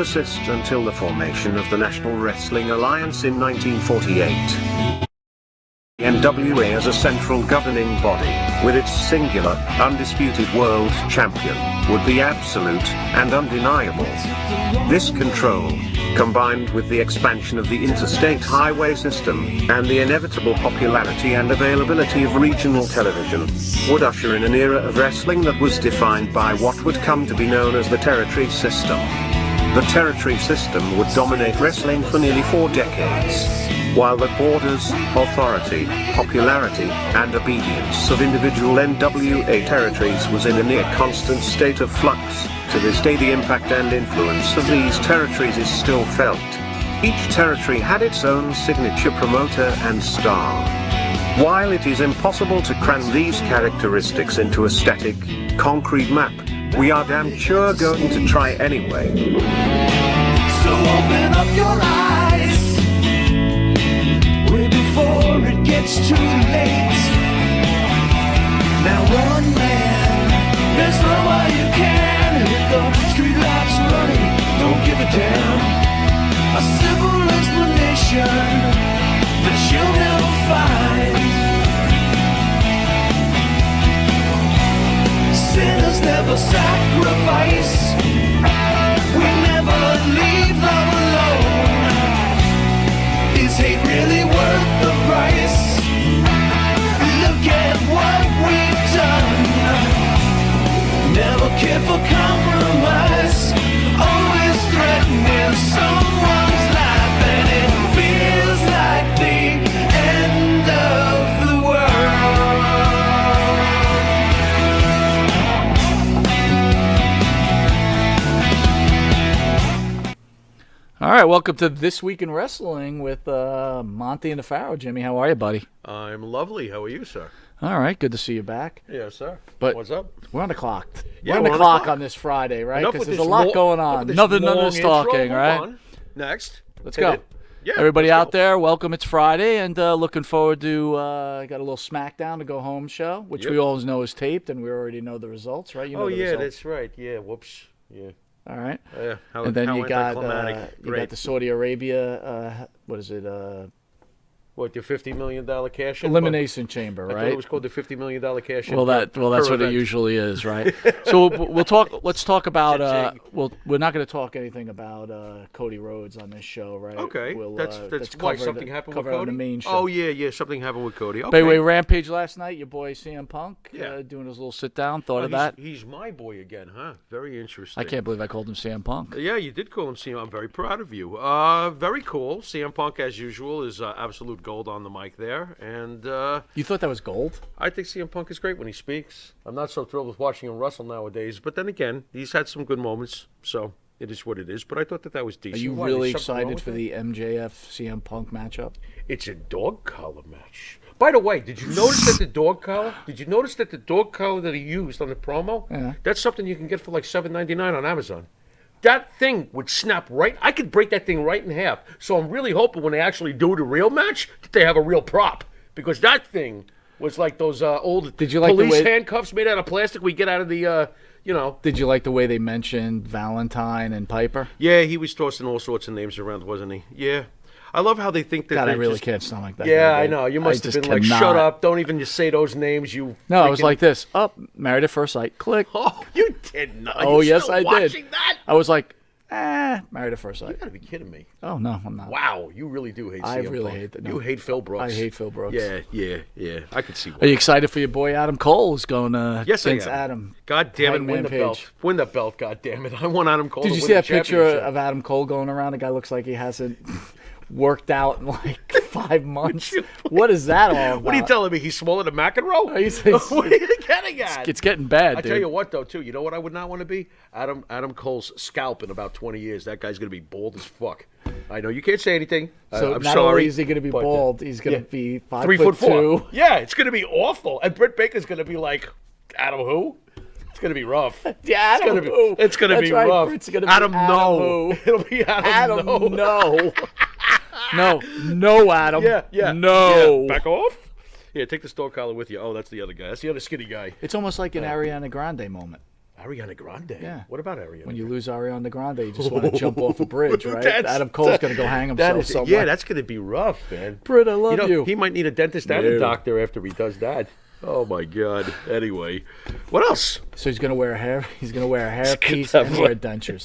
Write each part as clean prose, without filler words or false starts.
persist until the formation of the National Wrestling Alliance in 1948. The NWA as a central governing body, with its singular, undisputed world champion, would be absolute and undeniable. This control, combined with the expansion of the interstate highway system, and the inevitable popularity and availability of regional television, would usher in an era of wrestling that was defined by what would come to be known as the territory system. The territory system would dominate wrestling for nearly 4 decades. While the borders, authority, popularity, and obedience of individual NWA territories was in a near constant state of flux, to this day the impact and influence of these territories is still felt. Each territory had its own signature promoter and star. While it is impossible to cram these characteristics into a static, concrete map, we are damn sure going to try anyway. So open up your eyes way before it gets too late. Now one man, there's no way you can hit the street lights running, don't give a damn. A simple explanation that you'll never find. Sinners never sacrifice. We never leave love alone. Is hate really worth the price? Look at what we've done. Never care for compromise. Always threatening someone's life, and it feels like the end of the world. All right, welcome to This Week in Wrestling with Monte and the Pharaoh. Jimmy, how are you, buddy? I'm lovely. How are you, sir? All right, good to see you back. Yes, sir. But what's up? We're on the clock. Yeah, we're on the clock on this Friday, right? Enough Because with there's a this lot going on. Nothing on this talking, right? On. Next. Let's Hit go. it. Yeah, Everybody let's out go. there, welcome. It's Friday, and looking forward to got a little SmackDown to go home show, which Yep. we always know is taped, and we already know the results, right? You know Oh, the yeah, results. that's right. Yeah, whoops. Yeah. All right. How, And then how you got Great. the Saudi Arabia, what is it? What, the $50 million cash in? Elimination Chamber, I thought right? it was called the $50 million cash in. Well, that's what it event. usually is, right? So we'll talk. Let's talk about. Cha-ching. We're not going to talk anything about Cody Rhodes on this show, right? Okay. We'll, That's why covered- something happened with covered on Cody? the main show. Oh, yeah, something happened with Cody. Okay. By the way, Rampage last night. Your boy CM Punk, Yeah. doing his little sit down. Thought of he's, that. He's my boy again, huh? Very interesting. I can't believe I called him CM Punk. Yeah, you did call him CM. I'm very proud of you. Very cool. CM Punk, as usual, is absolute gold on the mic there. And You thought that was gold? I think CM Punk is great when he speaks. I'm not so thrilled with watching him wrestle nowadays. But then again, he's had some good moments. So it is what it is. But I thought that was Are decent. you Why, really there's something wrong excited for with the MJF CM Punk matchup? that? It's a dog collar match. By the way, did you notice that the dog collar? Did you notice that the dog collar that he used on the promo? Yeah. That's something you can get for like $7.99 on Amazon. That thing would snap right. I could break that thing right in half. So I'm really hoping when they actually do the real match that they have a real prop, because that thing was like those old Did you like the police way- handcuffs made out of plastic we get out of the Did you like the way they mentioned Valentine and Piper? Yeah, he was tossing all sorts of names around, wasn't he? Yeah. I love how they think that God, I they're really just- can't stomach that. Yeah, guy, I dude. know. You must I have just been like, cannot. shut up. Don't even just say those names, you No, I was freaking- like this. Up, married at first sight. Click. Oh, you did not. Oh, You're yes, still I did. watching that? I was like, married at first You sight. gotta be kidding me. Oh, no, I'm not. Wow, you really do hate I CM really Punk. hate that. You No. hate Phil Brooks. I hate Phil Brooks. Yeah. I could see why. Are you excited for your boy Adam Cole who's going Yes, I against am. Adam? God damn it, win Hangman the Page. belt. Win the belt, god damn it. I want Adam Cole Did to you win see the that picture championship. of Adam Cole going around? The guy looks like he hasn't worked out in like 5 months. What is that all about? What are you telling me? He's smaller than McEnroe? He's- What are you getting at? It's getting bad, I dude. tell you what, though, too. You know what I would not want to be? Adam Cole's scalp in about 20 years. That guy's going to be bald as fuck. I know you can't say anything. So I'm not sorry, only is he going to be but, bald, he's going to yeah. be 5 3'4". foot 2. Yeah, it's going to be awful. And Britt Baker's going to be like, Adam who? It's going to be rough. Yeah, It's gonna be. It's going to That's be right, rough. Britt's gonna be Adam, Adam no. who? It'll be Adam, no. No, Adam. Yeah. No. Yeah. Back off. Yeah, take the store collar with you. Oh, that's the other guy. That's the other skinny guy. It's almost like an Ariana Grande moment. Ariana Grande. Yeah. What about Ariana? When you lose Ariana Grande, you just want to jump off a bridge, right? That's- Adam Cole's going to go hang himself somewhere. Yeah, that's going to be rough, man. Britt, I love you. He might need a dentist and a No. doctor after he does that. Oh my God. Anyway, what else? So he's going to wear a hair. He's going to wear a hairpiece gonna and have wear one. dentures.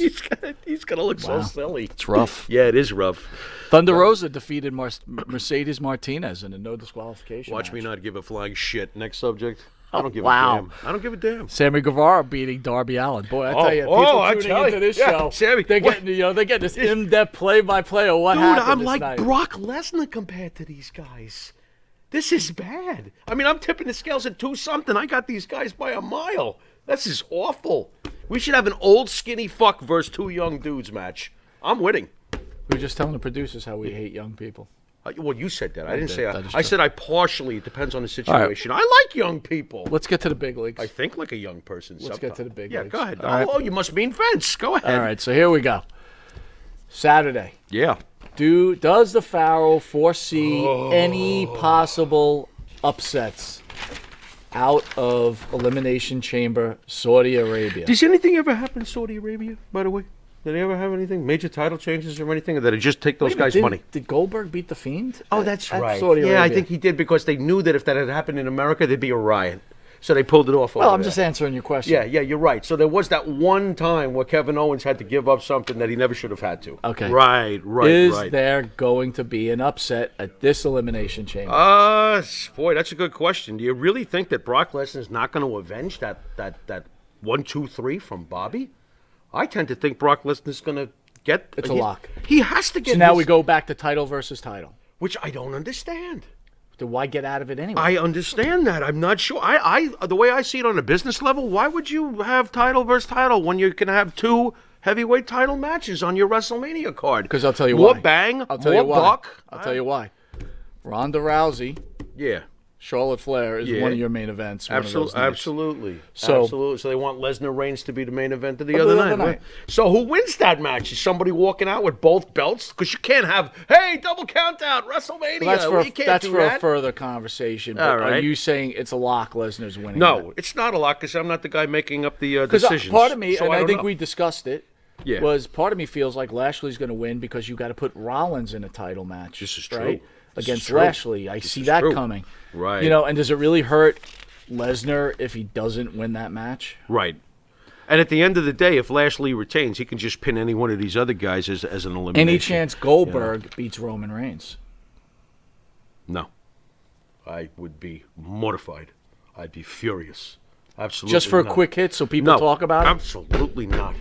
He's gonna look so silly. It's rough. Yeah, it is rough. Thunder Rosa defeated Mercedes Martinez in a no disqualification. Watch me match. not give a flying shit. Next subject. I don't give wow. a damn. I don't give a damn. Sammy Guevara beating Darby Allin. Boy, I tell you, people I tuning tell into you. this Yeah, show, Sammy, they're what- getting they're getting this in-depth play-by-play of what Dude, happened I'm this like night. Brock Lesnar compared to these guys. This is bad. I mean, I'm tipping the scales at 2-something. I got these guys by a mile. This is awful. We should have an old skinny fuck versus 2 young dudes match. I'm winning. We were just telling the producers how we hate young people. Well, you said that. I didn't did. say That is I true. said I partially. It depends on the right. situation. I like young people. Let's get to the big leagues. I think like a young person. Let's get to the big Yeah, leagues. go ahead. All right. Oh, you must mean Vince. Go ahead. All right, so here we go. Saturday. Yeah. Does the Pharaoh foresee any possible upsets out of Elimination Chamber, Saudi Arabia? Does anything ever happen in Saudi Arabia, by the way? Did they ever have anything? Major title changes or anything? Or did it just take those guys' money? Did Goldberg beat The Fiend? Oh, at- that's at right. Saudi Yeah, I Arabia? think he did because they knew that if that had happened in America, there'd be a riot. So they pulled it off. Well, over I'm just there. answering your question. Yeah, you're right. So there was that one time where Kevin Owens had to give up something that he never should have had to. Okay. Right. Is there going to be an upset at this Elimination Chamber? Boy, that's a good question. Do you really think that Brock Lesnar is not going to avenge that 1, 2, 3 from Bobby? I tend to think Brock Lesnar's going to get. It's a lock. He has to get. So now his- we go back to title versus title. which I don't understand. So why get out of it anyway? I understand that. I'm not sure. The way I see it on a business level, why would you have title versus title when you can have 2 heavyweight title matches on your WrestleMania card? Because I'll tell you more why. bang, I'll tell more you why. buck. I'll tell you why. Ronda Rousey, Yeah, Charlotte Flair is Yeah. one of your main events. one of those nights. absolutely. So- absolutely. So they want Lesnar Reigns to be the main event of the Of other the other night. night. So who wins that match? Is somebody walking out with both belts? Because you can't have, hey, double count out, WrestleMania. Well, You can't that's do for that. a further conversation. But All are right. you saying it's a lock Lesnar's winning? No, it's not a lot because I'm not the guy making up the Because decisions. part of me, So and I don't think know. we discussed it, Yeah. was part of me feels like Lashley's going to win because you got to put Rollins in a title match. This is right? true. This is Against true. Lashley. I This see is that true. coming. Right. You know, and does it really hurt Lesnar if he doesn't win that match? Right. And at the end of the day, if Lashley retains, he can just pin any one of these other guys as an elimination. Any chance Goldberg beats Roman Reigns? No. I would be mortified. I'd be furious. Absolutely. Just for a not. quick hit so people No, talk about it? absolutely not.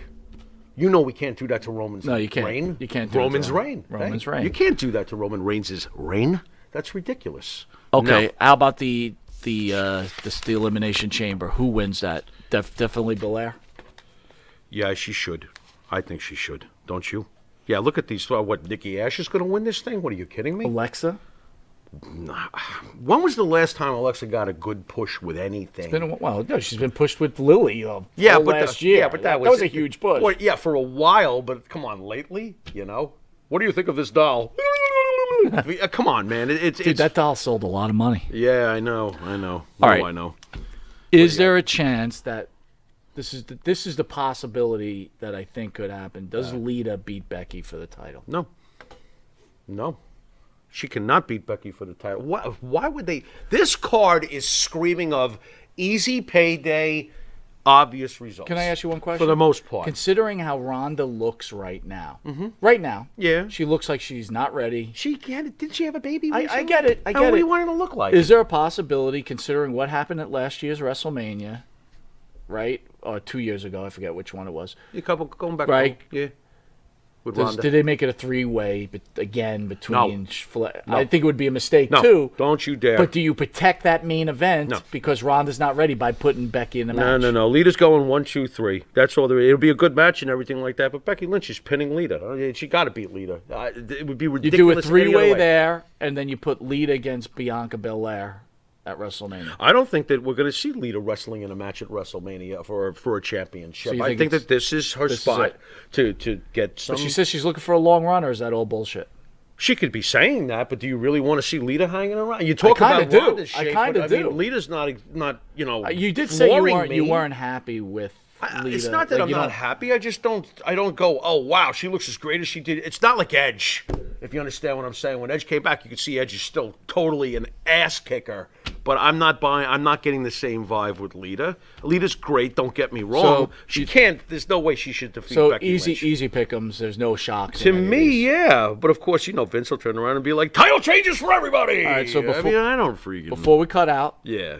You know we can't do that to Roman's No, you can't. reign. You can't do it to Roman's Roman. reign. Roman's Hey, reign. You can't do that to Roman Reigns' reign. That's ridiculous. Okay, No. how about the Elimination Chamber? Who wins that? Definitely Belair. Yeah, she should. I think she should. Don't you? Yeah, look at these. What, Nikki Ash is going to win this thing? What, are you kidding me? Alexa? When was the last time Alexa got a good push with anything? Well, no, she's been pushed with Lily Yeah, all but last year. Yeah, but that was a huge push. Well, yeah, for a while, but come on, lately, you know. What do you think of this doll? Come on, man. Dude, It's that doll sold a lot of money. Yeah, I know. All right. I know. Is there a chance that this is the possibility that I think could happen? Does Lita beat Becky for the title? No. She cannot beat Becky for the title. Why would they? This card is screaming of easy payday, obvious results. Can I ask you one question? For the most part. Considering how Ronda looks right now, right now, Yeah. she looks like she's not ready. Didn't she have a baby I recently? get it. I get What do it. you want her to look like? Is there a possibility, considering what happened at last year's WrestleMania, right? Or 2 years ago, I forget which one it was. A couple going back. Right. Yeah. With Ronda. Did they make it a three-way again between? No. I think it would be a mistake No, too. don't you dare. But do you protect that main event No. because Ronda's not ready by putting Becky in the match? No. Lita's going 1, 2, 3. That's all there is. It'll be a good match and everything like that. But Becky Lynch is pinning Lita. She got to beat Lita. It would be You ridiculous. do a any other three-way way. there, and then you put Lita against Bianca Belair at WrestleMania. I don't think that we're going to see Lita wrestling in a match at WrestleMania for a championship. So you I think think it's- that this is her this is spot it. to get some. But she says she's looking for a long run, or is that all bullshit? She could be saying that, but do you really want to see Lita hanging around? You talk kinda about do. Ronda's I shape, kinda but I mean, do. Lita's not You did say flooring me. you weren't happy with Lita. It's not that I'm not happy. I don't go, oh, wow, she looks as great as she did. It's not like Edge, if you understand what I'm saying. When Edge came back, you could see Edge is still totally an ass kicker. But I'm not getting the same vibe with Lita. Lita's great, don't get me wrong. So there's no way she should defeat Becky Lynch. So easy pick'ems, there's no shocks. To me, yeah. But of course, Vince will turn around and be like, title changes for everybody. All right, so I don't freaking... Before we cut out... Yeah.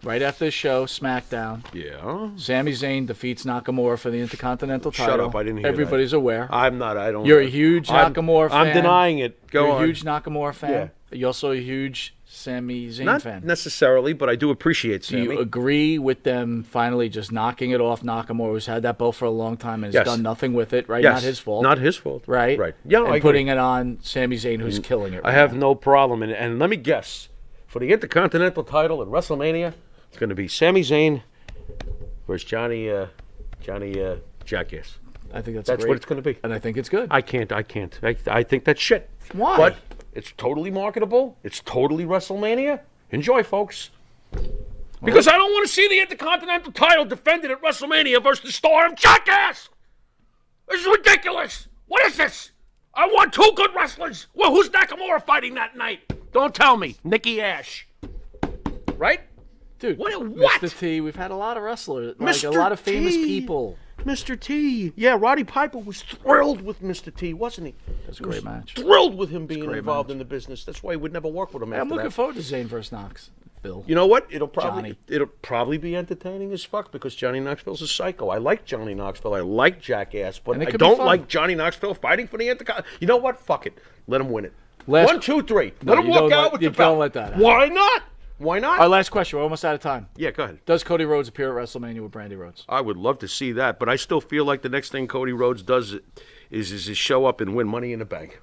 Right after the show, SmackDown. Yeah. Sami Zayn defeats Nakamura for the Intercontinental title. Shut up, I didn't hear Everybody's aware. I'm not, I don't... You're a huge Nakamura fan. I'm denying it. You're a huge Nakamura fan. Yeah. You're also a huge Sami Zayn fan. Not necessarily, but I do appreciate Sami. Do you agree with them finally just knocking it off Nakamura, who's had that belt for a long time and has done nothing with it, right? Yes. Not his fault. Not his fault. Right? Right. Yeah, and putting it on Sami Zayn, who's killing it right I have no problem. And let me guess. For the Intercontinental title at WrestleMania, it's going to be Sami Zayn versus Johnny Jackass. I think that's what it's going to be. And I think it's good. I can't. I think that's shit. Why? But it's totally marketable. It's totally WrestleMania. Enjoy, folks. Because I don't want to see the Intercontinental title defended at WrestleMania versus the star of Jackass. This is ridiculous. What is this? I want two good wrestlers. Well, who's Nakamura fighting that night? Don't tell me. Nikki Ash. Right? Dude, what? Mr. T, we've had a lot of wrestlers, like a lot of famous people. Mr. T. Yeah, Roddy Piper was thrilled with Mr. T, wasn't he? That's a great match. Thrilled with him being involved in the business. That's why he would never work with him after I'm looking that. forward to Zayn versus Knox. Phil. You know what? It'll probably be entertaining as fuck because Johnny Knoxville's a psycho. I like Johnny Knoxville. I like Jackass, but I don't like Johnny Knoxville fighting for the Intercontinental. You know what? Fuck it. Let him win it. 1, 2, 3. Let him walk out with the belt. Don't let that happen. Why not? Why not? Our last question. We're almost out of time. Yeah, go ahead. Does Cody Rhodes appear at WrestleMania with Brandy Rhodes? I would love to see that, but I still feel like the next thing Cody Rhodes does is show up and win Money in the Bank.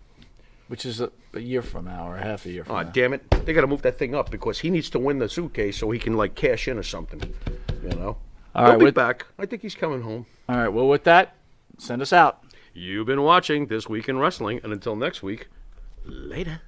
Which is a year from now or half a year from now. Damn it. They got to move that thing up because he needs to win the suitcase so he can, cash in or something. He'll be back. I think he's coming home. All right. Well, with that, send us out. You've been watching This Week in Wrestling, and until next week, later.